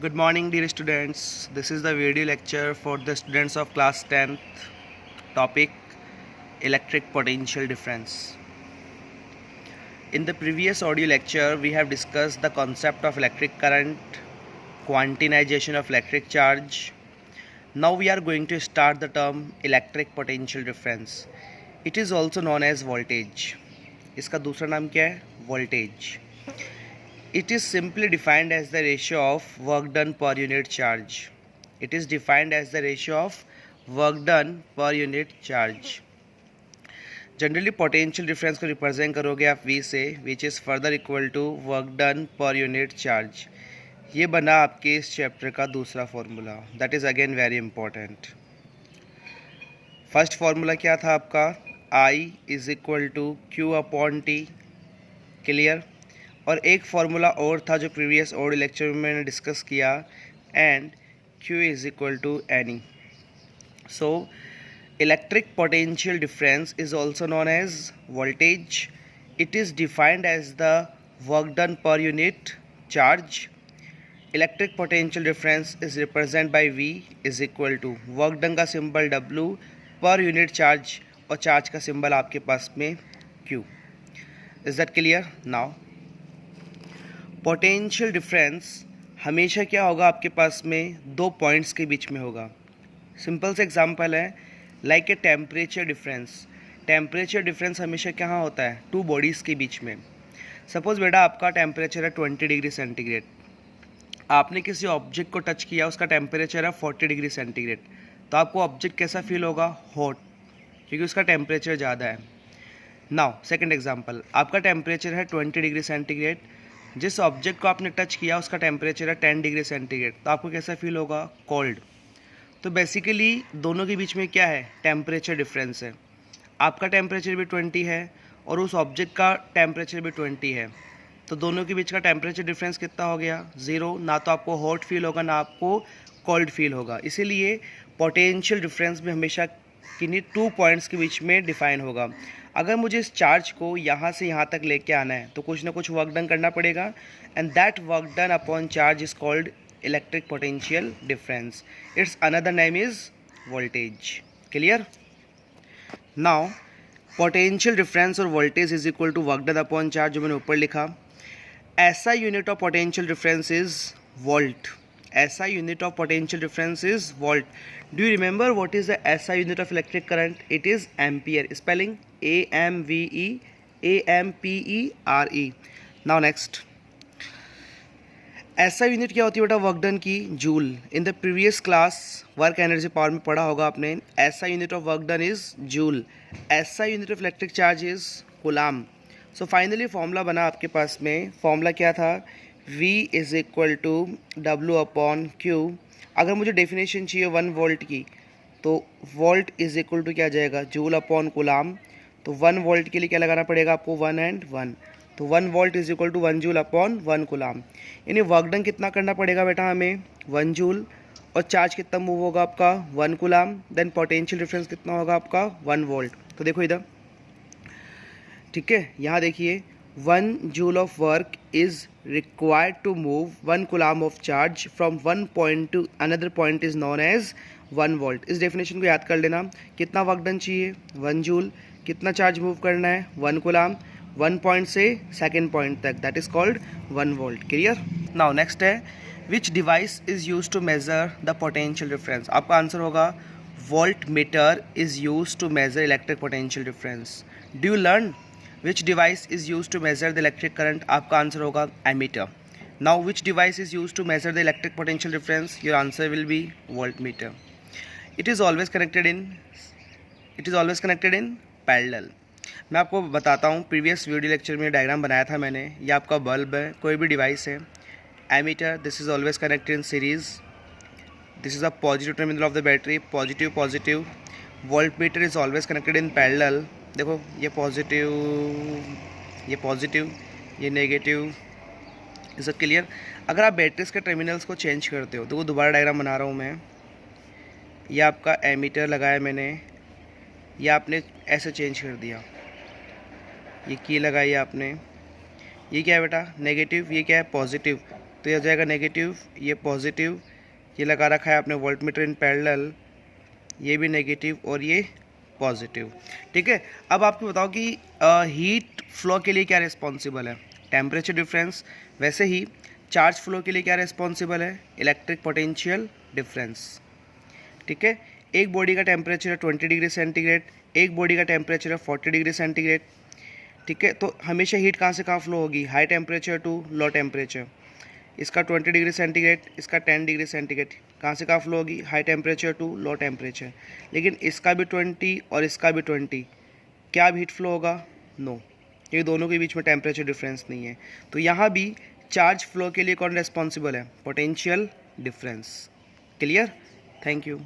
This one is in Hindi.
Good morning, dear students. This is the video lecture for the students of class 10th. Topic electric potential difference. In the previous audio lecture, we have discussed the concept of electric current, quantization of electric charge. Now we are going to start the term electric potential difference. It is also known as voltage. इसका दूसरा नाम क्या है? Voltage. It is simply defined as the ratio of work done per unit charge. It is defined as the ratio of work done per unit charge. Generally potential difference को represent करोगे आप V से, which is further equal to work done per unit charge. ये बना आपके इस चैप्टर का दूसरा formula. That is again very important. First formula क्या था आपका? I is equal to Q upon T. Clear? और एक फार्मूला और था जो प्रीवियस ऑडियो लेक्चर में मैंने डिस्कस किया, and Q is equal to any. So electric potential difference is also known as voltage. It is defined as the work done per unit charge. Electric potential difference is represent by V is equal to work done का symbol W per unit charge, और चार्ज का सिंबल आपके पास में Q. Is that clear? Now potential difference हमेशा क्या होगा आपके पास में? दो पॉइंट्स के बीच में होगा. सिंपल से एग्जांपल है like a temperature difference. Temperature difference हमेशा कहाँ होता है? टू बॉडीज़ के बीच में. सपोज बेटा आपका टेम्परेचर है 20 डिग्री सेंटीग्रेड. आपने किसी ऑब्जेक्ट को टच किया, उसका टेम्परेचर है 40 डिग्री सेंटीग्रेड. तो आपको ऑब्जेक्ट कैसा फील होगा? हॉट, क्योंकि उसका टेम्परेचर ज़्यादा है. नाउ सेकेंड एग्जाम्पल, आपका टेम्परेचर है 20 डिग्री सेंटीग्रेड. जिस ऑब्जेक्ट को आपने टच किया उसका टेम्परेचर है 10 डिग्री सेंटीग्रेड. तो आपको कैसा फील होगा? कोल्ड. तो बेसिकली दोनों के बीच में क्या है? टेम्परेचर डिफरेंस है. आपका टेम्परेचर भी 20 है और उस ऑब्जेक्ट का टेम्परेचर भी 20 है. तो दोनों के बीच का टेम्परेचर डिफरेंस कितना हो गया? 0. ना तो आपको हॉट फील होगा ना आपको कोल्ड फील होगा. इसीलिए पोटेंशियल डिफरेंस भी हमेशा किन्हीं टू पॉइंट्स के बीच में डिफाइन होगा. अगर मुझे इस चार्ज को यहाँ से यहाँ तक लेके आना है तो कुछ ना कुछ वर्क डन करना पड़ेगा, and that work done upon charge is called electric potential difference. Its another name is voltage. Clear? Now potential difference और voltage is equal to work done upon charge, जो मैंने ऊपर लिखा. ऐसा unit of potential difference is volt. SI unit of potential difference is volt. Do you remember what is the SI unit of electric current? It is ampere. Spelling AMPERE. Now next, SI unit क्या होती है बेटा? वर्क डन की joule. In the previous class work energy power में पढ़ा होगा आपने. SI unit of work done is joule. SI unit of electric charge is coulomb. So finally formula बना आपके पास में. फॉर्मूला क्या था? V is equal to W upon Q. अगर मुझे डेफिनेशन चाहिए 1 वोल्ट की, तो वोल्ट इज़ इक्वल टू क्या जाएगा? Joule upon coulomb. तो 1 वोल्ट के लिए क्या लगाना पड़ेगा आपको? 1 and 1. तो 1 volt is equal to 1 joule upon 1 coulomb. यानी वर्क डन कितना करना पड़ेगा बेटा हमें? 1 जूल. और चार्ज कितना मूव होगा आपका? 1 कूलाम. देन पोटेंशियल डिफरेंस कितना होगा आपका? 1 वोल्ट. तो देखो इधर, ठीक है, यहाँ देखिए 1 joule of work is required to move 1 coulomb of charge from one point to another point is known as 1 volt. इस डेफिनेशन को याद कर लेना. कितना वर्क डन चाहिए? 1 जूल. कितना चार्ज मूव करना है? 1 coulomb. 1 पॉइंट से सेकेंड पॉइंट तक, that is called 1 volt. Clear? Now next है, which device is use to measure the potential difference. आपका आंसर होगा voltmeter is use to measure electric potential difference. Do you learn which device is used to measure the electric current? आपका आंसर होगा ammeter. Now which device is used to measure the electric potential difference? Your answer will be voltmeter. It is always connected in parallel. मैं आपको बताता हूँ, प्रीवियस वीडियो लेक्चर में डायग्राम बनाया था मैंने. ये आपका बल्ब है, कोई भी डिवाइस है. Ammeter, this is always connected in series. This is a positive terminal of the battery, positive. Voltmeter is always connected in parallel. देखो ये पॉजिटिव, ये नेगेटिव. Is it clear? अगर आप बैटरीज के टर्मिनल्स को चेंज करते हो तो वो दोबारा डायग्राम बना रहा हूँ मैं. ये आपका एमीटर लगाया मैंने, ये आपने ऐसे चेंज कर दिया. ये की लगाई आपने. ये क्या है बेटा? नेगेटिव. ये क्या है? पॉजिटिव. तो ये हो जाएगा नेगेटिव, ये पॉजिटिव, ये लगा रखा है आपने वोल्टमीटर इन पैरेलल, ये भी नेगेटिव और ये पॉजिटिव। ठीक है, अब आपको बताओ कि हीट फ्लो के लिए क्या रिस्पॉन्सिबल है, टेम्परेचर डिफरेंस। वैसे ही चार्ज फ्लो के लिए क्या रिस्पॉन्सिबल है, इलेक्ट्रिक पोटेंशियल डिफरेंस। ठीक है, एक बॉडी का टेम्परेचर है 20 डिग्री सेंटीग्रेड, एक बॉडी का टेम्परेचर है 40 डिग्री सेंटीग्रेड। ठीक है, तो हमेशा हीट कहाँ से कहाँ फ्लो होगी, high temperature to low temperature. इसका 20 डिग्री सेंटीग्रेड, इसका 10 डिग्री सेंटीग्रेड, कहाँ से कहाँ फ्लो होगी, high temperature to low temperature. लेकिन इसका भी 20 और इसका भी 20, क्या हीट फ्लो होगा, नो, ये दोनों के बीच में टेम्परेचर डिफरेंस नहीं है। तो यहाँ भी चार्ज फ्लो के लिए कौन रिस्पॉन्सिबल है, potential difference. Clear, thank you.